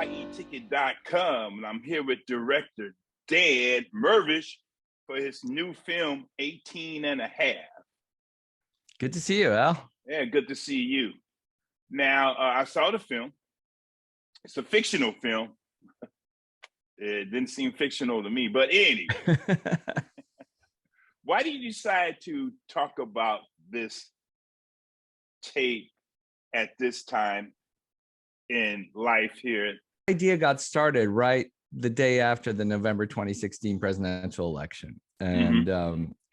YETicket.com, and I'm here with director Dan Mirvish for his new film, 18 and a Half. Good to see you, Al. Yeah, good to see you. Now, I saw the film. It's a fictional film. It didn't seem fictional to me, but anyway. Why did you decide to talk about this tape at this time in life here? The idea got started right the day after the November 2016 presidential election. And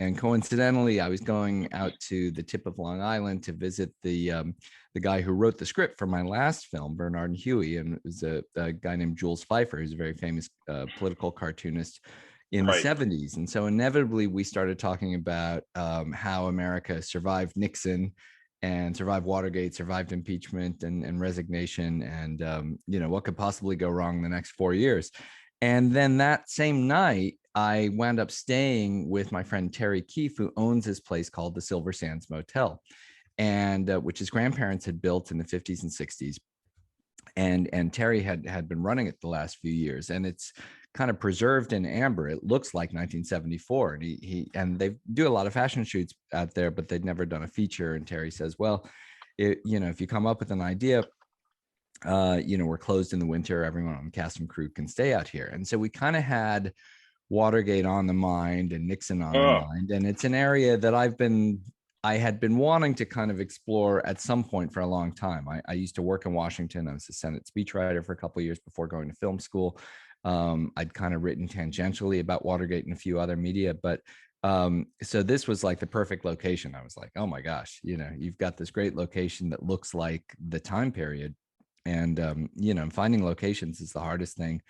and coincidentally, I was going out to the tip of Long Island to visit the guy who wrote the script for my last film, Bernard and Huey, and it was a guy named Jules Feiffer, who's a very famous political cartoonist in the 70s. And so inevitably, we started talking about how America survived Nixon and survived Watergate, survived impeachment and resignation, and you know, what could possibly go wrong in the next 4 years. And then that same night, I wound up staying with my friend Terry Keefe, who owns this place called the Silver Sands Motel, and which his grandparents had built in the 50s and 60s. And Terry had been running it the last few years, and it's kind of preserved in amber. It looks like 1974, and they do a lot of fashion shoots out there, but they'd never done a feature. And Terry says, well, you know, if you come up with an idea, you know, we're closed in the winter, everyone on the cast and crew can stay out here. And so we kind of had Watergate on the mind and Nixon on the mind, and it's an area that I had been wanting to kind of explore at some point for a long time. I used to work in Washington. I was a Senate speechwriter for a couple of years before going to film school. I'd kind of written tangentially about Watergate and a few other media, but so this was like the perfect location. I was like, oh my gosh, you know, you've got this great location that looks like the time period. And, you know, finding locations is the hardest thing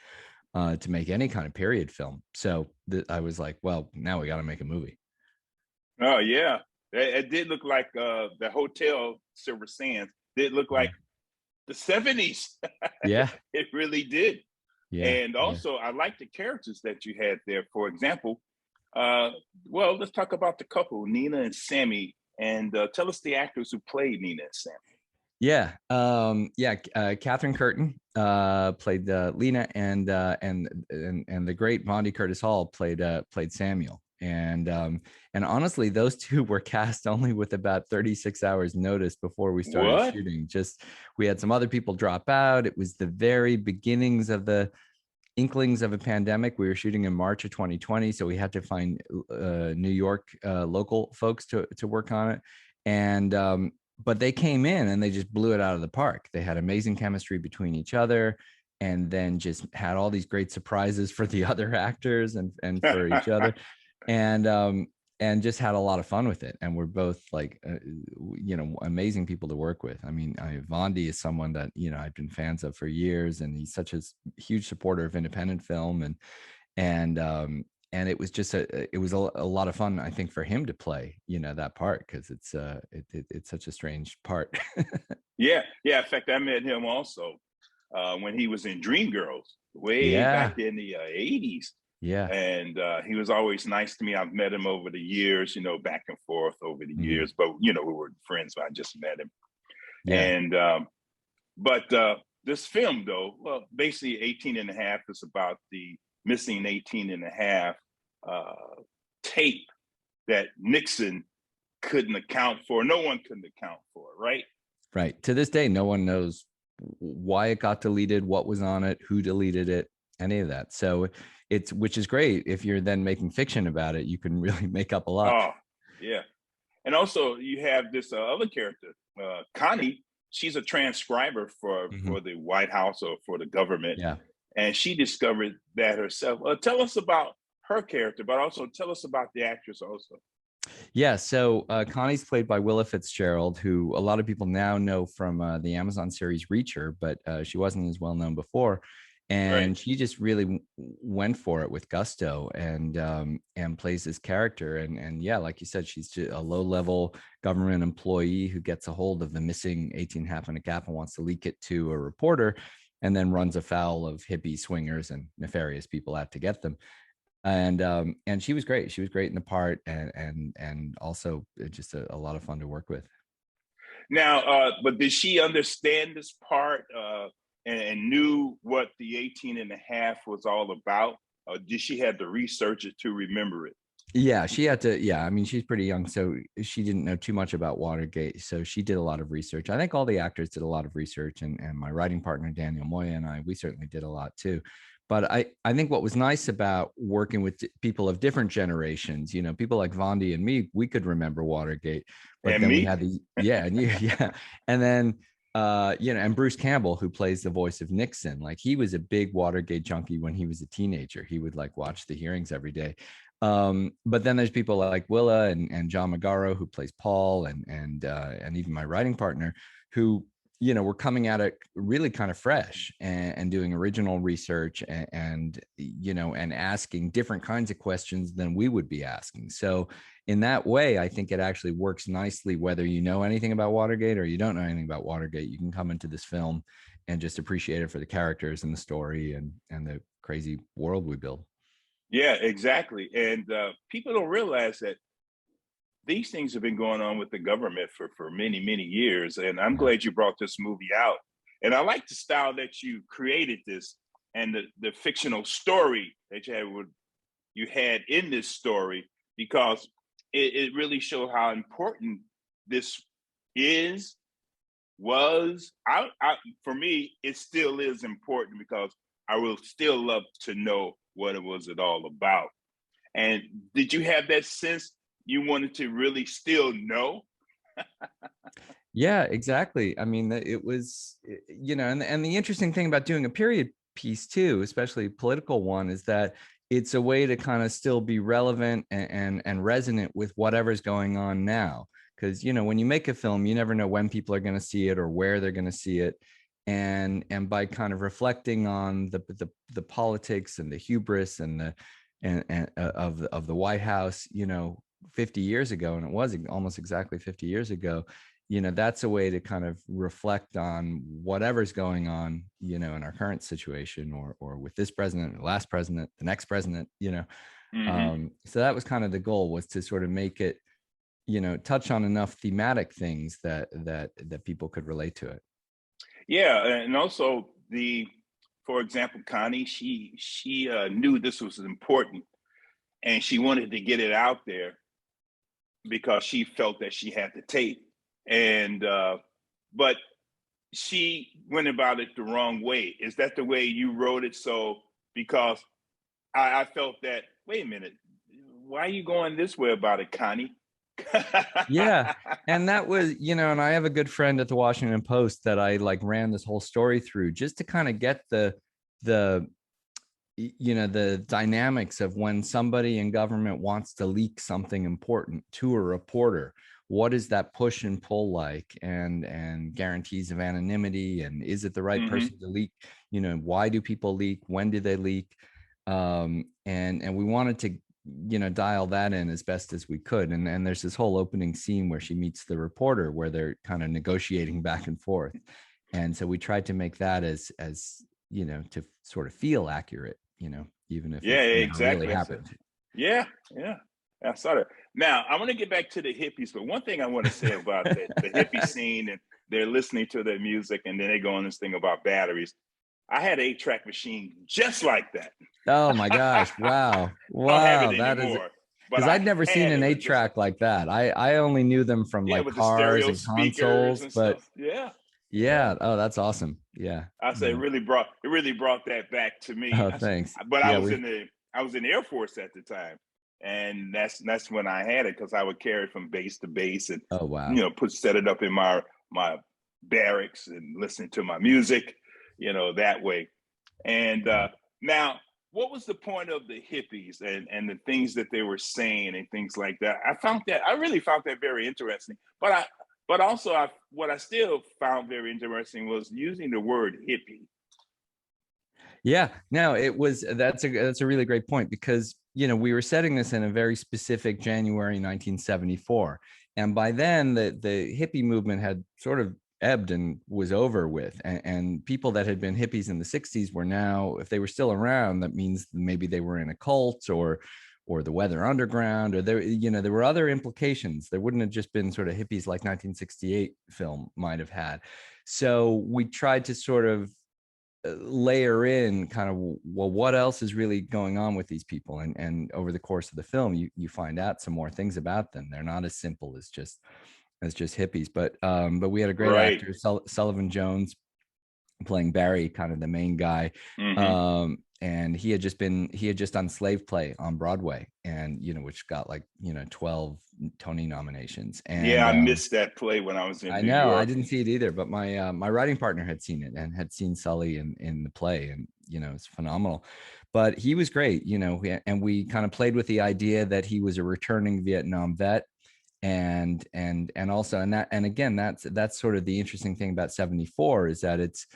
to make any kind of period film. So I was like, well, now we got to make a movie. Oh, yeah. It did look like the hotel Silver Sands did look like the 70s. Yeah. It really did. Yeah. And also, I like the characters that you had there. For example, well, let's talk about the couple, Nina and Sammy, and tell us the actors who played Nina and Sammy. Yeah. Catherine Curtin played Lena, and the great Bondi Curtis Hall played Samuel. And honestly, those two were cast only with about 36 hours notice before we started shooting. Just, we had some other people drop out. It was the very beginnings of the inklings of a pandemic. We were shooting in March of 2020, so we had to find New York local folks to work on it. And but they came in and they just blew it out of the park. They had amazing chemistry between each other, and then just had all these great surprises for the other actors and for each other, and just had a lot of fun with it. And we're both like, you know, amazing people to work with. I mean, Bondi is someone that, you know, I've been fans of for years, and he's such a huge supporter of independent film, and it was just a lot of fun, I think, for him to play, you know, that part, because it's such a strange part. Yeah. In fact, I met him also when he was in Dreamgirls way back in the 80s. Yeah. And he was always nice to me. I've met him over the years, you know, back and forth over the years, but, you know, we were friends, so I just met him. Yeah. And but this film, though, well, basically 18 and a Half is about the missing 18 and a Half tape that Nixon couldn't account for. No one couldn't account for, right? Right. To this day, no one knows why it got deleted, what was on it, who deleted it, any of that. So which is great. If you're then making fiction about it, you can really make up a lot. Oh, yeah. And also you have this other character, Connie. She's a transcriber for the White House or for the government. Yeah. And she discovered that herself. Tell us about her character, but also tell us about the actress also. Yeah, so Connie's played by Willa Fitzgerald, who a lot of people now know from the Amazon series Reacher, but she wasn't as well known before. And she just really went for it with gusto, and plays this character. And yeah, like you said, she's just a low-level government employee who gets a hold of the missing 18 half and a gap and wants to leak it to a reporter, and then runs afoul of hippie swingers and nefarious people out to get them. And she was great. She was great in the part, and also just a lot of fun to work with. Now, but did she understand this part? and knew what the 18 and a half was all about? Or did she have to research it to remember it? Yeah, she had to. Yeah, I mean, she's pretty young, so she didn't know too much about Watergate. So she did a lot of research. I think all the actors did a lot of research, and my writing partner Daniel Moya and I, we certainly did a lot too. But I think what was nice about working with people of different generations, you know, people like Vondi and me, we could remember Watergate, but And then we me? had the and you, yeah, and then you know, and Bruce Campbell, who plays the voice of Nixon, like he was a big Watergate junkie when he was a teenager. He would like watch the hearings every day. But then there's people like Willa and John Magaro, who plays Paul, and even my writing partner, who, you know, were coming at it really kind of fresh and doing original research and you know, and asking different kinds of questions than we would be asking. So in that way, I think it actually works nicely, whether you know anything about Watergate or you don't know anything about Watergate. You can come into this film and just appreciate it for the characters and the story and the crazy world we build. Yeah, exactly. And people don't realize that these things have been going on with the government for many, many years. And I'm glad you brought this movie out. And I like the style that you created this and the fictional story that you had in this story, because it really showed how important this was. For me, it still is important, because I will still love to know what it was all about. And did you have that sense you wanted to really still know? Yeah, exactly. I mean, it was, you know, and the interesting thing about doing a period piece too, especially a political one, is that it's a way to kind of still be relevant and resonant with whatever's going on now. Because, you know, when you make a film, you never know when people are going to see it or where they're going to see it. And by kind of reflecting on the politics and the hubris and of the White House, you know, 50 years ago, and it was almost exactly 50 years ago, you know, that's a way to kind of reflect on whatever's going on, you know, in our current situation or with this president, the last president, the next president, you know. So that was kind of the goal, was to sort of make it, you know, touch on enough thematic things that people could relate to it. Yeah, and also for example, Connie, she knew this was important, and she wanted to get it out there because she felt that she had the tape. And but she went about it the wrong way. Is that the way you wrote it? So because I felt that, wait a minute, why are you going this way about it, Connie? Yeah, and that was, you know, and I have a good friend at the Washington Post that I like ran this whole story through just to kind of get the you know, the dynamics of when somebody in government wants to leak something important to a reporter. What is that push and pull like, and guarantees of anonymity, and is it the right person to leak? You know, why do people leak? When do they leak? And we wanted to, you know, dial that in as best as we could. And there's this whole opening scene where she meets the reporter, where they're kind of negotiating back and forth. And so we tried to make that as you know, to sort of feel accurate, you know, even if yeah, it never exactly. really happened. Yeah. I saw that. Now I want to get back to the hippies, but one thing I want to say about the hippie scene, and they're listening to their music, and then they go on this thing about batteries. I had an 8-track machine just like that. Oh my gosh! Wow! I don't have Wow! it That is, anymore, but because I I'd never seen had an it with 8-track like that. I only knew them from like with the cars stereo and speakers consoles, and but stuff. Yeah. yeah. Oh, that's awesome. Yeah. I say Yeah. it really brought that back to me. Oh, thanks. But Yeah, I was in the Air Force at the time, and that's when I had it, because I would carry it from base to base, and oh wow. you know, set it up in my barracks and listen to my music, you know, that way. And now, what was the point of the hippies and the things that they were saying and things like that? I really found that very interesting. But also, what I still found very interesting was using the word hippie. Yeah, no, that's a really great point, because, you know, we were setting this in a very specific January 1974. And by then the hippie movement had sort of ebbed and was over with. And people that had been hippies in the 60s were now, if they were still around, that means maybe they were in a cult or the Weather Underground, or there, you know, there were other implications. There wouldn't have just been sort of hippies like 1968 film might have had. So we tried to sort of layer in kind of, well, what else is really going on with these people, and over the course of the film you find out some more things about them. They're not as simple as just hippies, but we had a great actor, Sullivan Jones, playing Barry, kind of the main guy. And he had just done Slave Play on Broadway, and which got like 12 Tony nominations. And I missed that play when I was in New York. I didn't see it either, but my writing partner had seen it and had seen Sully in the play, and it's phenomenal. But he was great, and we kind of played with the idea that he was a returning Vietnam vet, and also, and again, that's sort of the interesting thing about 74, is that it's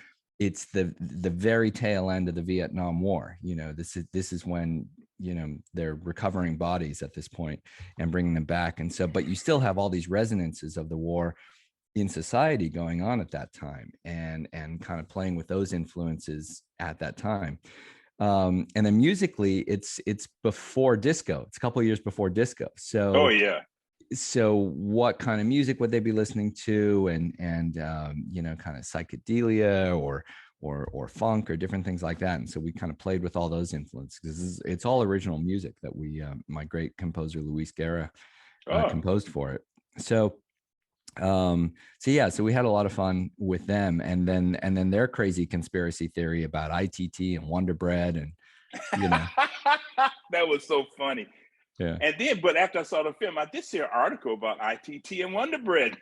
the very tail end of the Vietnam War. This is when they're recovering bodies at this point and bringing them back, and so, but you still have all these resonances of the war in society going on at that time, and kind of playing with those influences at that time. And then musically, it's before disco. It's a couple of years before disco. So so what kind of music would they be listening to, and kind of psychedelia or funk or different things like that. And so we kind of played with all those influences, because it's all original music that we my great composer Luis Guerra composed for it. So so we had a lot of fun with them, and then their crazy conspiracy theory about ITT and Wonder Bread, and that was so funny. Yeah. And then, but after I saw the film, I did see an article about ITT and Wonder Bread.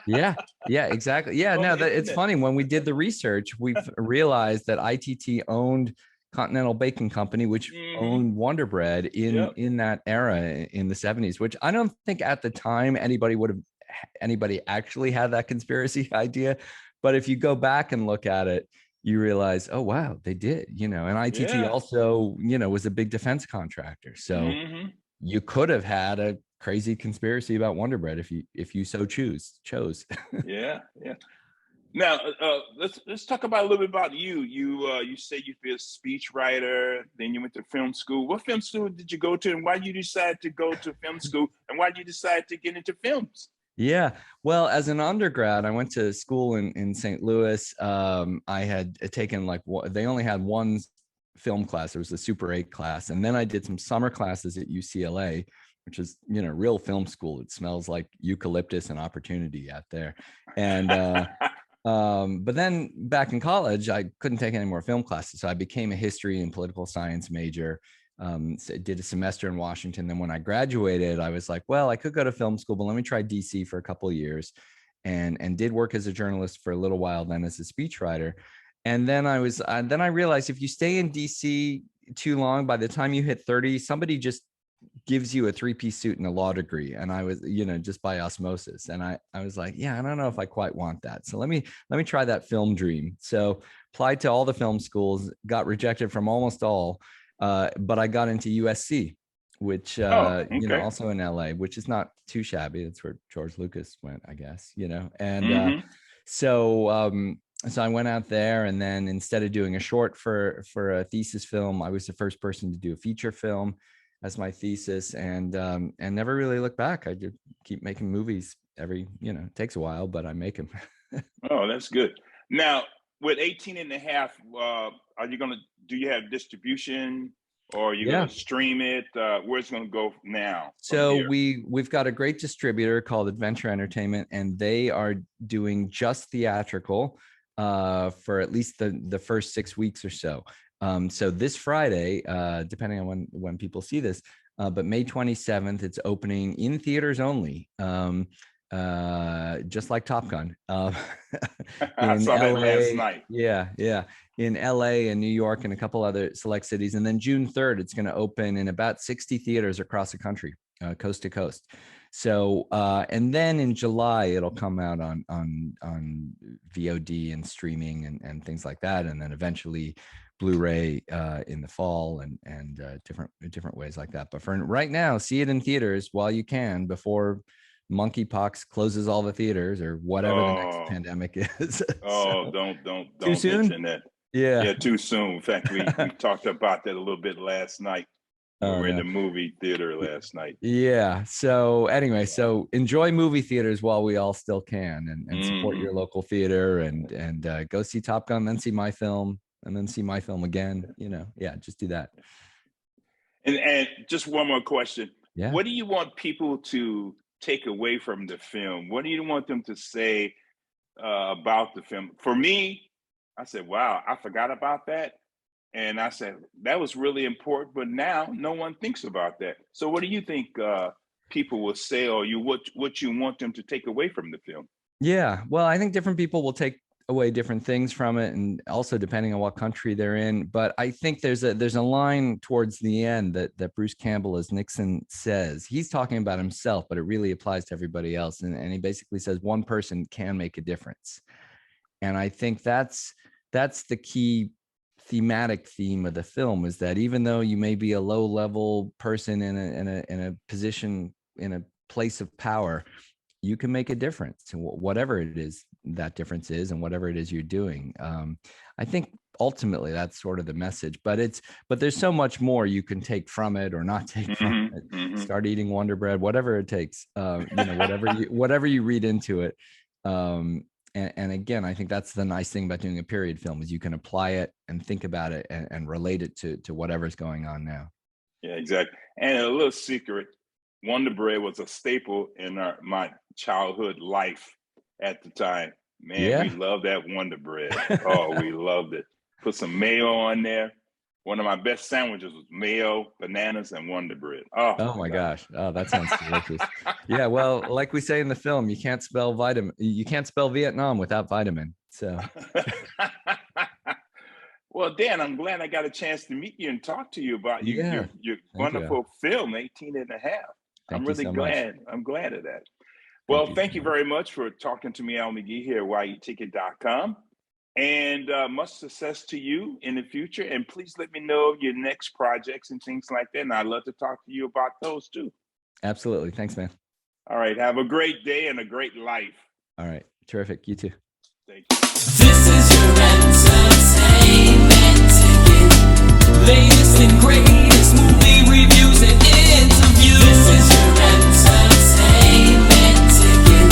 yeah, exactly. Yeah, no, it's funny. When we did the research, we've realized that ITT owned Continental Baking Company, which owned Wonder Bread in that era in the 70s, which I don't think at the time anybody actually had that conspiracy idea. But if you go back and look at it, you realize, oh wow, they did, and ITT also, was a big defense contractor. So you could have had a crazy conspiracy about Wonder Bread if you so chose. yeah. Now let's talk about a little bit about you. You say you've been a speech writer, then you went to film school. What film school did you go to, and why did you decide to go to film school, and why did you decide to get into films? Yeah, well, as an undergrad, I went to school in St. Louis. I had taken they only had one film class. It was the Super 8 class. And then I did some summer classes at UCLA, which is, real film school. It smells like eucalyptus and opportunity out there. And, but then back in college, I couldn't take any more film classes. So I became a history and political science major. So I did a semester in Washington. Then when I graduated, I was like, well, I could go to film school, but let me try DC for a couple of years, and did work as a journalist for a little while, then as a speechwriter. And then I realized if you stay in DC too long, by the time you hit 30, somebody just gives you a 3-piece suit and a law degree. And I was, just by osmosis. And I was like, yeah, I don't know if I quite want that. So let me try that film dream. So applied to all the film schools, got rejected from almost all, but I got into USC, which, also in LA, which is not too shabby. That's where George Lucas went, I guess, and so I went out there, and then instead of doing a short for a thesis film, I was the first person to do a feature film as my thesis, and never really looked back. I just keep making movies it takes a while, but I make them. Oh, that's good. Now, with 18 and a half, do you have distribution, or are you going to stream it? Where's it going to go now? So we've got a great distributor called Adventure Entertainment, and they are doing just theatrical for at least the first 6 weeks or so. So this Friday, depending on when people see this, but May 27th, it's opening in theaters only. Just like Top Gun. I saw that last night. Yeah. In LA and New York and a couple other select cities. And then June 3rd, it's going to open in about 60 theaters across the country, coast to coast. So, and then in July, it'll come out on VOD and streaming and things like that. And then eventually Blu-ray in the fall and different ways like that. But for right now, see it in theaters while you can before monkeypox closes all the theaters or whatever the next pandemic is. Don't too soon? mention that. Yeah, too soon. In fact, we talked about that a little bit last night. We were in the movie theater last night. Yeah. So anyway, so enjoy movie theaters while we all still can, and support your local theater, and go see Top Gun, then see my film. and then see my film again. Yeah, just do that. And just one more question. Yeah. What do you want people to take away from the film? What do you want them to say about the film? For me, I said, wow, I forgot about that. And I said, that was really important, but now no one thinks about that. So what do you think people will say, or what you want them to take away from the film? Yeah, well, I think different people will take away different things from it, and also depending on what country they're in. But I think there's a line towards the end that Bruce Campbell as Nixon says. He's talking about himself, but it really applies to everybody else. And he basically says one person can make a difference. And I think that's the key thematic theme of the film, is that even though you may be a low level person in a position, in a place of power, you can make a difference, and whatever it is that difference is, and whatever it is you're doing. I think ultimately that's sort of the message, but there's so much more you can take from it or not take from it. Mm-hmm. Start eating Wonder Bread, whatever it takes, whatever you read into it. And again, I think that's the nice thing about doing a period film, is you can apply it and think about it and relate it to whatever's going on now. Yeah, exactly. And a little secret, Wonder Bread was a staple in my childhood life at the time. Man, yeah. We loved that Wonder Bread. Oh, we loved it. Put some mayo on there. One of my best sandwiches was mayo, bananas, and Wonder Bread. Oh my gosh. Oh, that sounds delicious. Yeah, well, like we say in the film, you can't spell Vietnam without vitamin. So well, Dan, I'm glad I got a chance to meet you and talk to you about your wonderful film, 18 and a half. I'm really glad. I'm glad of that. Well, thank you very much for talking to me, Al McGee here at YETicket.com. And much success to you in the future. And please let me know your next projects and things like that. And I'd love to talk to you about those too. Absolutely. Thanks, man. All right. Have a great day and a great life. All right. Terrific. You too. Thank you. This is your entertainment ticket. Latest and greatest movie reviews and interviews. This is your entertainment ticket.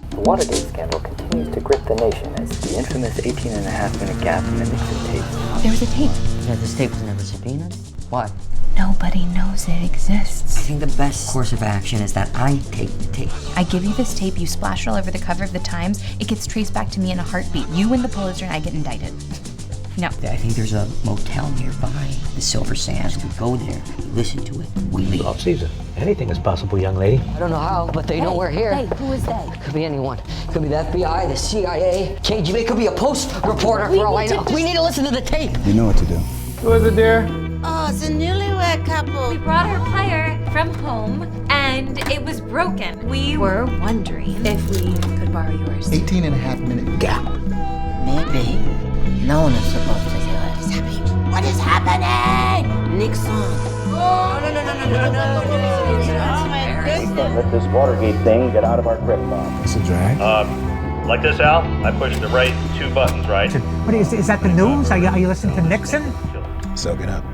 The Watergate scandal continues to grip the nation as the infamous 18.5-minute gap in the Nixon tapes. There was a tape. Yeah, this tape was never subpoenaed. Why? Nobody knows it exists. I think the best course of action is that I take the tape. I give you this tape, you splash it all over the cover of the Times, it gets traced back to me in a heartbeat. You win the Pulitzer and I get indicted. No. I think there's a motel nearby, the Silver Sands. We go there, we listen to it, we leave. Off season. Anything is possible, young lady. I don't know how, but they know we're here. Hey, who is they? Could be anyone. Could be the FBI, the CIA, KGB. Could be a Post reporter for all I know. We need to listen to the tape. You know what to do. Who is it, dear? Oh, it's a newlywed couple. We brought her plier from home, and it was broken. We were wondering if we could borrow yours. 18.5-minute gap. Maybe. No one is supposed to hear what is happening. What is happening? Nixon. Oh, no. Oh, my goodness. Let this Watergate thing get out of our grip, Bob. It's a drag. Like this, Al? I pushed the right 2 buttons, right? What is that the news? Are you listening to Nixon? Soak it up.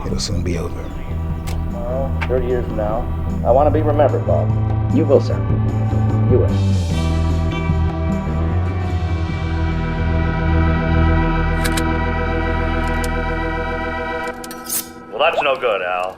It'll soon be over. Tomorrow, 30 years from now, I want to be remembered, Bob. You will, sir. You will. Well, that's no good, Al.